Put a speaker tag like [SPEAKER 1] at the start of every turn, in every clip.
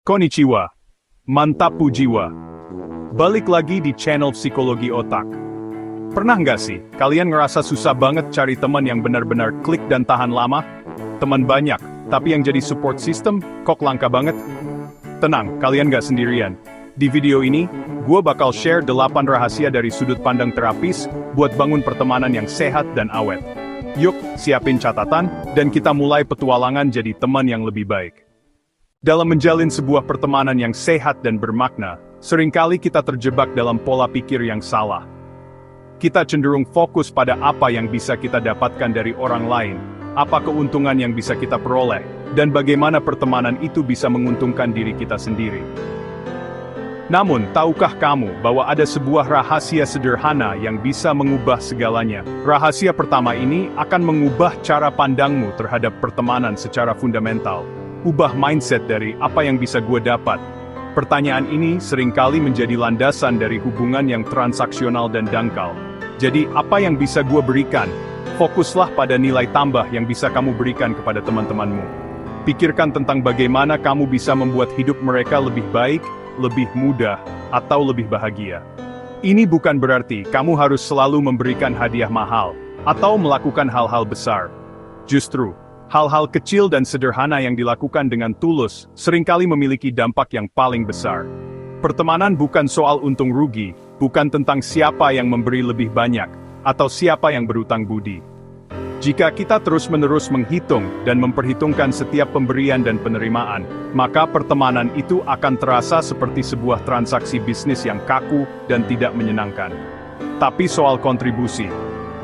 [SPEAKER 1] Konnichiwa. Mantap jiwa. Balik lagi di channel Psikologi Otak. Pernah nggak sih, kalian ngerasa susah banget cari teman yang benar-benar klik dan tahan lama? Teman banyak, tapi yang jadi support system, kok langka banget? Tenang, kalian nggak sendirian. Di video ini, gue bakal share 8 rahasia dari sudut pandang terapis, buat bangun pertemanan yang sehat dan awet. Yuk, siapin catatan, dan kita mulai petualangan jadi teman yang lebih baik. Dalam menjalin sebuah pertemanan yang sehat dan bermakna, seringkali kita terjebak dalam pola pikir yang salah. Kita cenderung fokus pada apa yang bisa kita dapatkan dari orang lain, apa keuntungan yang bisa kita peroleh, dan bagaimana pertemanan itu bisa menguntungkan diri kita sendiri. Namun, tahukah kamu bahwa ada sebuah rahasia sederhana yang bisa mengubah segalanya? Rahasia pertama ini akan mengubah cara pandangmu terhadap pertemanan secara fundamental. Ubah mindset dari apa yang bisa gue dapat. Pertanyaan ini seringkali menjadi landasan dari hubungan yang transaksional dan dangkal. Jadi, apa yang bisa gue berikan? Fokuslah pada nilai tambah yang bisa kamu berikan kepada teman-temanmu. Pikirkan tentang bagaimana kamu bisa membuat hidup mereka lebih baik, lebih mudah, atau lebih bahagia. Ini bukan berarti kamu harus selalu memberikan hadiah mahal, atau melakukan hal-hal besar. Justru, hal-hal kecil dan sederhana yang dilakukan dengan tulus, seringkali memiliki dampak yang paling besar. Pertemanan bukan soal untung rugi, bukan tentang siapa yang memberi lebih banyak, atau siapa yang berutang budi. Jika kita terus-menerus menghitung dan memperhitungkan setiap pemberian dan penerimaan, maka pertemanan itu akan terasa seperti sebuah transaksi bisnis yang kaku dan tidak menyenangkan. Tapi soal kontribusi,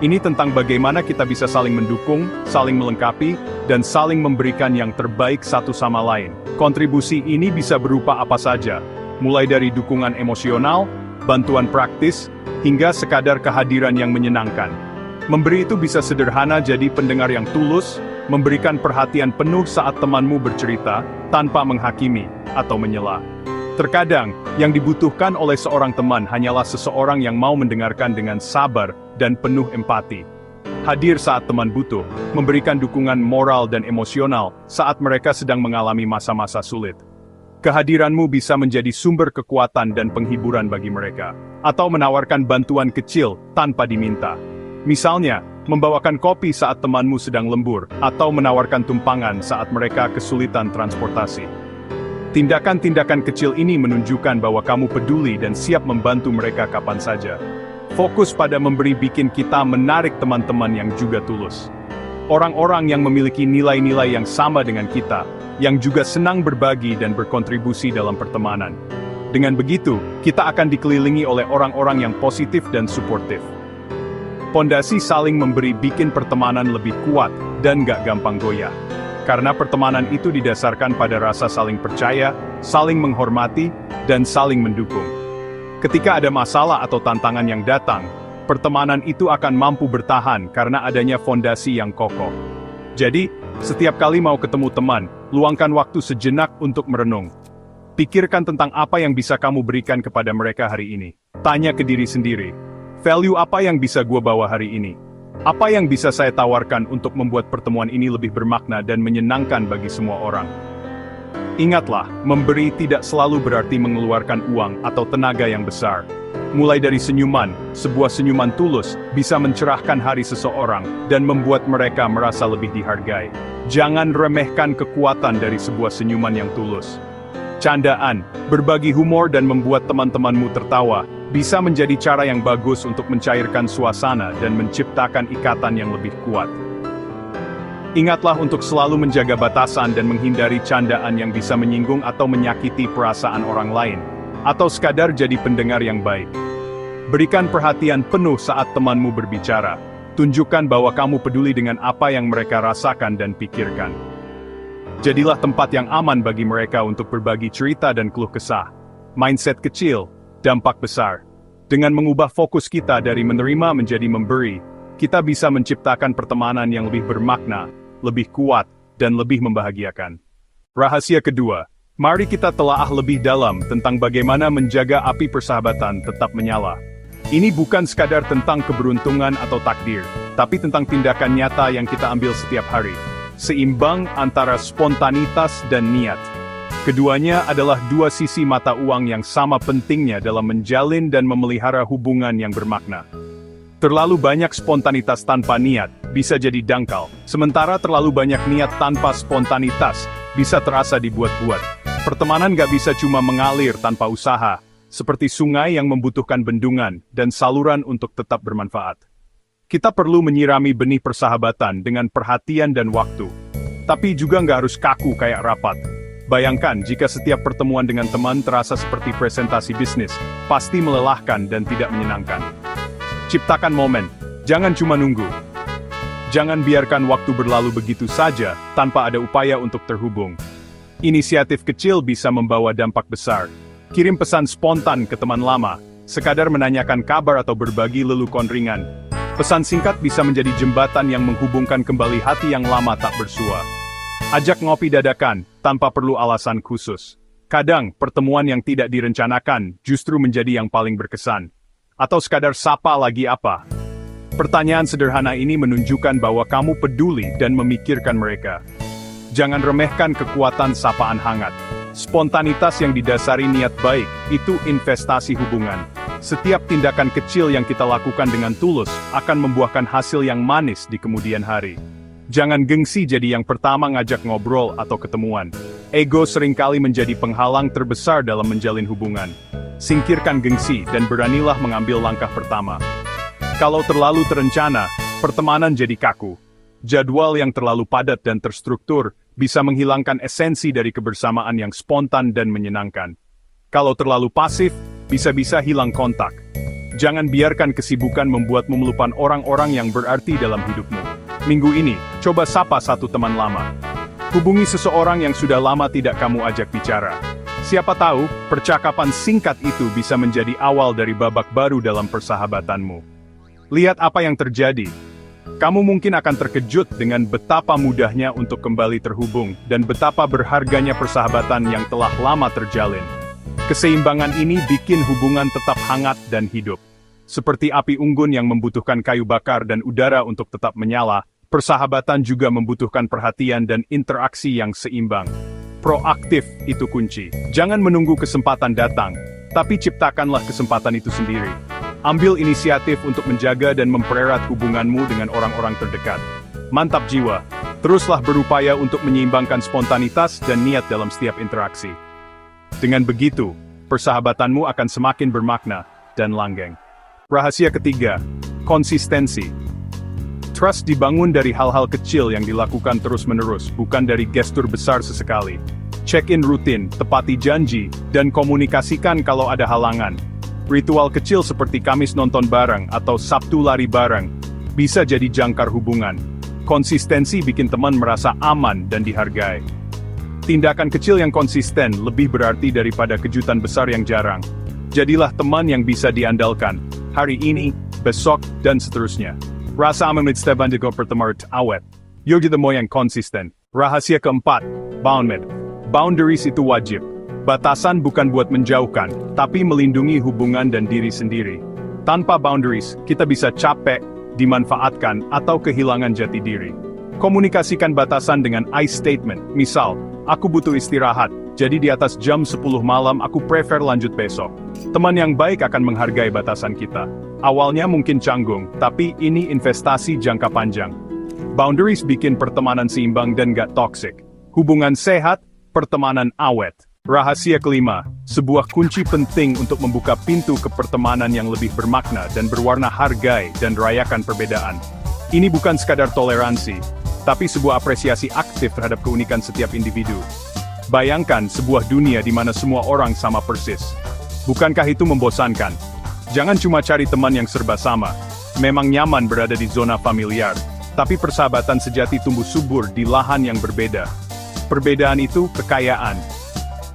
[SPEAKER 1] ini tentang bagaimana kita bisa saling mendukung, saling melengkapi, dan saling memberikan yang terbaik satu sama lain. Kontribusi ini bisa berupa apa saja, mulai dari dukungan emosional, bantuan praktis, hingga sekadar kehadiran yang menyenangkan. Memberi itu bisa sederhana jadi pendengar yang tulus, memberikan perhatian penuh saat temanmu bercerita, tanpa menghakimi atau menyela. Terkadang, yang dibutuhkan oleh seorang teman hanyalah seseorang yang mau mendengarkan dengan sabar dan penuh empati. Hadir saat teman butuh, memberikan dukungan moral dan emosional saat mereka sedang mengalami masa-masa sulit. Kehadiranmu bisa menjadi sumber kekuatan dan penghiburan bagi mereka, atau menawarkan bantuan kecil tanpa diminta. Misalnya, membawakan kopi saat temanmu sedang lembur, atau menawarkan tumpangan saat mereka kesulitan transportasi. Tindakan-tindakan kecil ini menunjukkan bahwa kamu peduli dan siap membantu mereka kapan saja. Fokus pada memberi bikin kita menarik teman-teman yang juga tulus. Orang-orang yang memiliki nilai-nilai yang sama dengan kita, yang juga senang berbagi dan berkontribusi dalam pertemanan. Dengan begitu, kita akan dikelilingi oleh orang-orang yang positif dan suportif. Pondasi saling memberi bikin pertemanan lebih kuat dan gak gampang goyah. Karena pertemanan itu didasarkan pada rasa saling percaya, saling menghormati, dan saling mendukung. Ketika ada masalah atau tantangan yang datang, pertemanan itu akan mampu bertahan karena adanya fondasi yang kokoh. Jadi, setiap kali mau ketemu teman, luangkan waktu sejenak untuk merenung. Pikirkan tentang apa yang bisa kamu berikan kepada mereka hari ini. Tanya ke diri sendiri, value apa yang bisa gue bawa hari ini? Apa yang bisa saya tawarkan untuk membuat pertemuan ini lebih bermakna dan menyenangkan bagi semua orang? Ingatlah, memberi tidak selalu berarti mengeluarkan uang atau tenaga yang besar. Mulai dari senyuman, sebuah senyuman tulus bisa mencerahkan hari seseorang dan membuat mereka merasa lebih dihargai. Jangan remehkan kekuatan dari sebuah senyuman yang tulus. Candaan, berbagi humor dan membuat teman-temanmu tertawa, bisa menjadi cara yang bagus untuk mencairkan suasana dan menciptakan ikatan yang lebih kuat. Ingatlah untuk selalu menjaga batasan dan menghindari candaan yang bisa menyinggung atau menyakiti perasaan orang lain, atau sekadar jadi pendengar yang baik. Berikan perhatian penuh saat temanmu berbicara. Tunjukkan bahwa kamu peduli dengan apa yang mereka rasakan dan pikirkan. Jadilah tempat yang aman bagi mereka untuk berbagi cerita dan keluh kesah. Mindset kecil, dampak besar. Dengan mengubah fokus kita dari menerima menjadi memberi, kita bisa menciptakan pertemanan yang lebih bermakna, lebih kuat, dan lebih membahagiakan. Rahasia kedua, mari kita telaah lebih dalam tentang bagaimana menjaga api persahabatan tetap menyala. Ini bukan sekadar tentang keberuntungan atau takdir, tapi tentang tindakan nyata yang kita ambil setiap hari. Seimbang antara spontanitas dan niat. Keduanya adalah dua sisi mata uang yang sama pentingnya dalam menjalin dan memelihara hubungan yang bermakna. Terlalu banyak spontanitas tanpa niat bisa jadi dangkal, sementara terlalu banyak niat tanpa spontanitas bisa terasa dibuat-buat. Pertemanan gak bisa cuma mengalir tanpa usaha, seperti sungai yang membutuhkan bendungan dan saluran untuk tetap bermanfaat. Kita perlu menyirami benih persahabatan dengan perhatian dan waktu, tapi juga nggak harus kaku kayak rapat. Bayangkan jika setiap pertemuan dengan teman terasa seperti presentasi bisnis, pasti melelahkan dan tidak menyenangkan. Ciptakan momen, jangan cuma nunggu. Jangan biarkan waktu berlalu begitu saja, tanpa ada upaya untuk terhubung. Inisiatif kecil bisa membawa dampak besar. Kirim pesan spontan ke teman lama, sekadar menanyakan kabar atau berbagi lelucon ringan. Pesan singkat bisa menjadi jembatan yang menghubungkan kembali hati yang lama tak bersua. Ajak ngopi dadakan, tanpa perlu alasan khusus. Kadang, pertemuan yang tidak direncanakan justru menjadi yang paling berkesan. Atau sekadar sapa lagi apa. Pertanyaan sederhana ini menunjukkan bahwa kamu peduli dan memikirkan mereka. Jangan remehkan kekuatan sapaan hangat. Spontanitas yang didasari niat baik, itu investasi hubungan. Setiap tindakan kecil yang kita lakukan dengan tulus, akan membuahkan hasil yang manis di kemudian hari. Jangan gengsi jadi yang pertama ngajak ngobrol atau ketemuan. Ego seringkali menjadi penghalang terbesar dalam menjalin hubungan. Singkirkan gengsi dan beranilah mengambil langkah pertama. Kalau terlalu terencana, pertemanan jadi kaku. Jadwal yang terlalu padat dan terstruktur bisa menghilangkan esensi dari kebersamaan yang spontan dan menyenangkan. Kalau terlalu pasif, bisa-bisa hilang kontak. Jangan biarkan kesibukan membuatmu melupakan orang-orang yang berarti dalam hidupmu. Minggu ini, coba sapa satu teman lama. Hubungi seseorang yang sudah lama tidak kamu ajak bicara. Siapa tahu, percakapan singkat itu bisa menjadi awal dari babak baru dalam persahabatanmu. Lihat apa yang terjadi. Kamu mungkin akan terkejut dengan betapa mudahnya untuk kembali terhubung, dan betapa berharganya persahabatan yang telah lama terjalin. Keseimbangan ini bikin hubungan tetap hangat dan hidup. Seperti api unggun yang membutuhkan kayu bakar dan udara untuk tetap menyala, persahabatan juga membutuhkan perhatian dan interaksi yang seimbang. Proaktif itu kunci. Jangan menunggu kesempatan datang, tapi ciptakanlah kesempatan itu sendiri. Ambil inisiatif untuk menjaga dan mempererat hubunganmu dengan orang-orang terdekat. Mantap jiwa. Teruslah berupaya untuk menyeimbangkan spontanitas dan niat dalam setiap interaksi. Dengan begitu, persahabatanmu akan semakin bermakna dan langgeng. Rahasia ketiga, konsistensi. Trust dibangun dari hal-hal kecil yang dilakukan terus-menerus, bukan dari gestur besar sesekali. Check-in rutin, tepati janji, dan komunikasikan kalau ada halangan. Ritual kecil seperti Kamis nonton bareng atau Sabtu lari bareng, bisa jadi jangkar hubungan. Konsistensi bikin teman merasa aman dan dihargai. Tindakan kecil yang konsisten lebih berarti daripada kejutan besar yang jarang. Jadilah teman yang bisa diandalkan, hari ini, besok, dan seterusnya. Rasa aman setiap pertemuan awet. Yogi temo yang konsisten. Rahasia keempat, boundaries itu wajib. Batasan bukan buat menjauhkan, tapi melindungi hubungan dan diri sendiri. Tanpa boundaries, kita bisa capek, dimanfaatkan, atau kehilangan jati diri. Komunikasikan batasan dengan I statement, misal, aku butuh istirahat, jadi di atas jam 10 malam aku prefer lanjut besok. Teman yang baik akan menghargai batasan kita. Awalnya mungkin canggung, tapi ini investasi jangka panjang. Boundaries bikin pertemanan seimbang dan gak toxic. Hubungan sehat, pertemanan awet. Rahasia kelima, sebuah kunci penting untuk membuka pintu ke pertemanan yang lebih bermakna dan berwarna hargai dan rayakan perbedaan. Ini bukan sekadar toleransi, tapi sebuah apresiasi aktif terhadap keunikan setiap individu. Bayangkan sebuah dunia di mana semua orang sama persis. Bukankah itu membosankan? Jangan cuma cari teman yang serba sama. Memang nyaman berada di zona familiar, tapi persahabatan sejati tumbuh subur di lahan yang berbeda. Perbedaan itu kekayaan.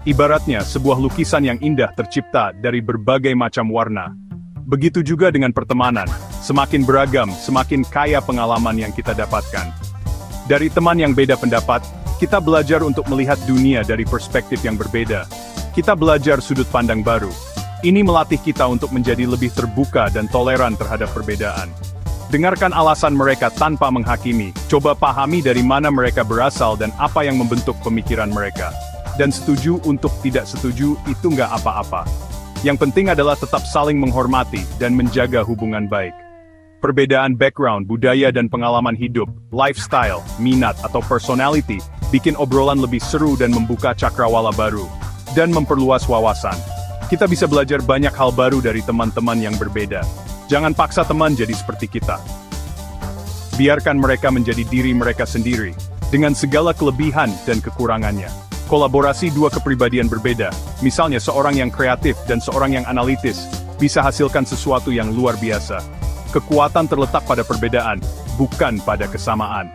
[SPEAKER 1] Ibaratnya sebuah lukisan yang indah tercipta dari berbagai macam warna. Begitu juga dengan pertemanan. Semakin beragam, semakin kaya pengalaman yang kita dapatkan. Dari teman yang beda pendapat, kita belajar untuk melihat dunia dari perspektif yang berbeda. Kita belajar sudut pandang baru. Ini melatih kita untuk menjadi lebih terbuka dan toleran terhadap perbedaan. Dengarkan alasan mereka tanpa menghakimi. Coba pahami dari mana mereka berasal dan apa yang membentuk pemikiran mereka. dan setuju untuk tidak setuju itu nggak apa-apa. Yang penting adalah tetap saling menghormati dan menjaga hubungan baik. Perbedaan background, budaya dan pengalaman hidup, lifestyle, minat atau personality, bikin obrolan lebih seru dan membuka cakrawala baru, dan memperluas wawasan. Kita bisa belajar banyak hal baru dari teman-teman yang berbeda. Jangan paksa teman jadi seperti kita. Biarkan mereka menjadi diri mereka sendiri, dengan segala kelebihan dan kekurangannya. Kolaborasi dua kepribadian berbeda, misalnya seorang yang kreatif dan seorang yang analitis, bisa hasilkan sesuatu yang luar biasa. Kekuatan terletak pada perbedaan, bukan pada kesamaan.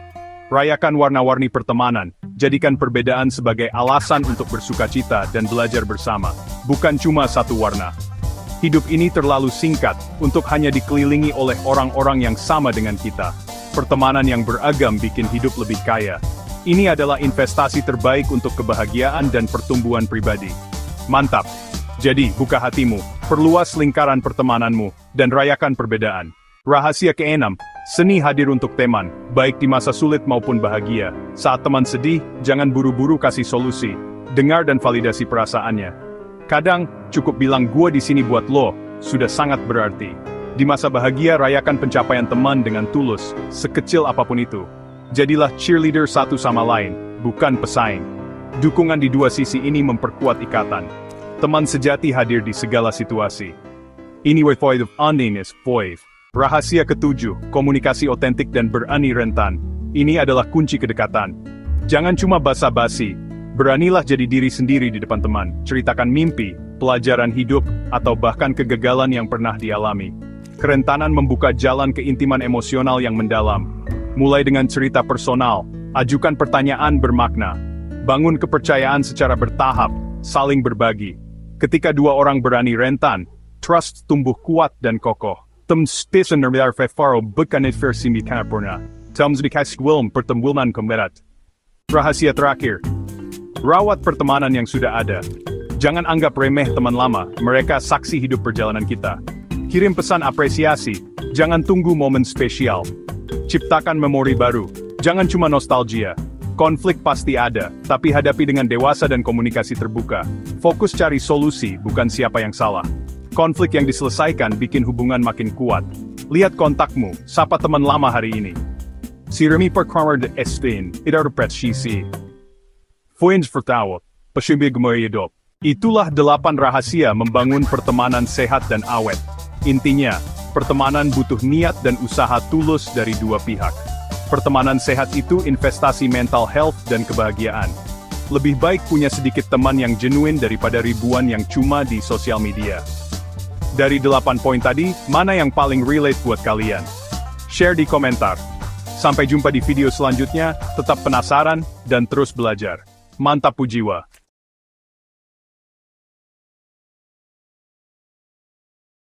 [SPEAKER 1] Rayakan warna-warni pertemanan, jadikan perbedaan sebagai alasan untuk bersukacita dan belajar bersama, bukan cuma satu warna. Hidup ini terlalu singkat untuk hanya dikelilingi oleh orang-orang yang sama dengan kita. Pertemanan yang beragam bikin hidup lebih kaya. Ini adalah investasi terbaik untuk kebahagiaan dan pertumbuhan pribadi. Mantap! Jadi, buka hatimu, perluas lingkaran pertemananmu, dan rayakan perbedaan. Rahasia keenam, seni hadir untuk teman, baik di masa sulit maupun bahagia. Saat teman sedih, jangan buru-buru kasih solusi. Dengar dan validasi perasaannya. Kadang, cukup bilang gua di sini buat lo, sudah sangat berarti. Di masa bahagia, rayakan pencapaian teman dengan tulus, sekecil apapun itu. Jadilah cheerleader satu sama lain, bukan pesaing. Dukungan di dua sisi ini memperkuat ikatan. Teman sejati hadir di segala situasi. Ini void of unease, void. Rahasia ketujuh, komunikasi otentik dan berani rentan. Ini adalah kunci kedekatan. Jangan cuma basa-basi. Beranilah jadi diri sendiri di depan teman. Ceritakan mimpi, pelajaran hidup, atau bahkan kegagalan yang pernah dialami. Kerentanan membuka jalan keintiman emosional yang mendalam. Mulai dengan cerita personal, ajukan pertanyaan bermakna. Bangun kepercayaan secara bertahap, saling berbagi. Ketika dua orang berani rentan, trust tumbuh kuat dan kokoh. Spesen nerbiar fefaro bukan versi mikanapurna. Dikasih wilm pertemuan kemerat. Rahasia terakhir. Rawat pertemanan yang sudah ada. Jangan anggap remeh teman lama, mereka saksi hidup perjalanan kita. Kirim pesan apresiasi, jangan tunggu momen spesial. Ciptakan memori baru, jangan cuma nostalgia. Konflik pasti ada, tapi hadapi dengan dewasa dan komunikasi terbuka. Fokus cari solusi, bukan siapa yang salah. Konflik yang diselesaikan bikin hubungan makin kuat. Lihat kontakmu, sapa teman lama hari ini. Sirami perkara de Espin, idarupret shisi. Fuins vertawa, pasyumbi gemoyedop. Itulah 8 rahasia membangun pertemanan sehat dan awet. Intinya, pertemanan butuh niat dan usaha tulus dari dua pihak. Pertemanan sehat itu investasi mental health dan kebahagiaan. Lebih baik punya sedikit teman yang genuine daripada ribuan yang cuma di sosial media. Dari 8 poin tadi, mana yang paling relate buat kalian? Share di komentar. Sampai jumpa di video selanjutnya, tetap penasaran, dan terus belajar. Mantap Pujiwa!